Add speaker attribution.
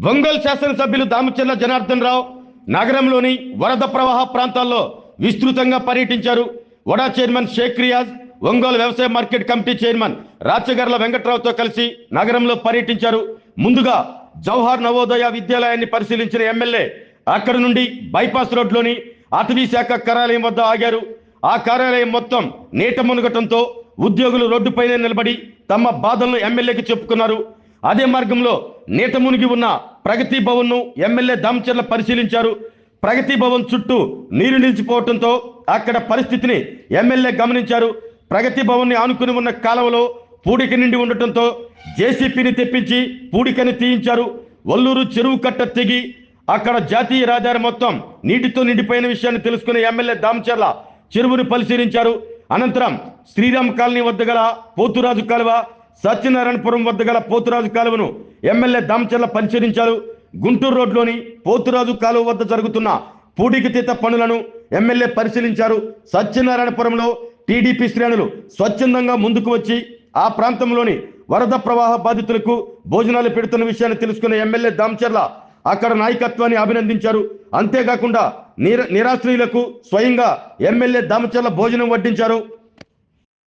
Speaker 1: ఒంగోలు శాసనసభ్యులు దామచర్ల జనార్దన్ రావు నగరంలోని వరద ప్రవాహ ప్రాంతాల్లో విస్తృతంగా పర్యటించారు. వడా చైర్మన్ షేక్ రియాజ్, ఒంగోలు వ్యవసాయ మార్కెట్ కమిటీ చైర్మన్ రాచగర్ల వెంకట్రావుతో కలిసి నగరంలో పర్యటించారు. ముందుగా జవహర్ నవోదయ విద్యాలయాన్ని పరిశీలించిన ఎమ్మెల్యే అక్కడి నుండి బైపాస్ రోడ్లోని అటవీ శాఖ కార్యాలయం వద్ద ఆగారు. ఆ కార్యాలయం మొత్తం నీట మునగటంతో ఉద్యోగులు రోడ్డుపైనే నిలబడి తమ బాధలను ఎమ్మెల్యేకి చెప్పుకున్నారు. అదే మార్గంలో నీట మునిగి ఉన్న ప్రగతి భవన్ ను ఎమ్మెల్యే దామచర్ల పరిశీలించారు. ప్రగతి భవన్ చుట్టూ నీరు నిలిచిపోవడంతో అక్కడ పరిస్థితిని ఎమ్మెల్యే గమనించారు. ప్రగతి భవన్ ని ఆనుకుని ఉన్న కాలువలో పూడిక నిండి ఉండటంతో జేసీపీని తెప్పించి పూడికని తీయించారు. వల్లూరు చెరువు కట్ట తెగి అక్కడ జాతీయ రహదారి మొత్తం నీటితో నిండిపోయిన విషయాన్ని తెలుసుకున్న ఎమ్మెల్యే దామచర్ల చెరువును పరిశీలించారు. అనంతరం శ్రీరామ్ కాలనీ వద్ద గల పోతురాజు కాలువ, సత్యనారాయణపురం వద్ద గల పోతురాజు కాలువను ఎమ్మెల్యే దామచర్ల పరిశీలించారు. గుంటూరు రోడ్లోని పోతురాజు కాలువ వద్ద జరుగుతున్న పూడికతీత పనులను ఎమ్మెల్యే పరిశీలించారు. సత్యనారాయణపురంలో టీడీపీ శ్రేణులు స్వచ్ఛందంగా ముందుకు వచ్చి ఆ ప్రాంతంలోని వరద ప్రవాహ బాధితులకు భోజనాలు పెడుతున్న విషయాన్ని తెలుసుకున్న ఎమ్మెల్యే దామచర్ల అక్కడ నాయకత్వాన్ని అభినందించారు. అంతేకాకుండా నిరాశ్రయులకు స్వయంగా ఎమ్మెల్యే దామచర్ల భోజనం వడ్డించారు.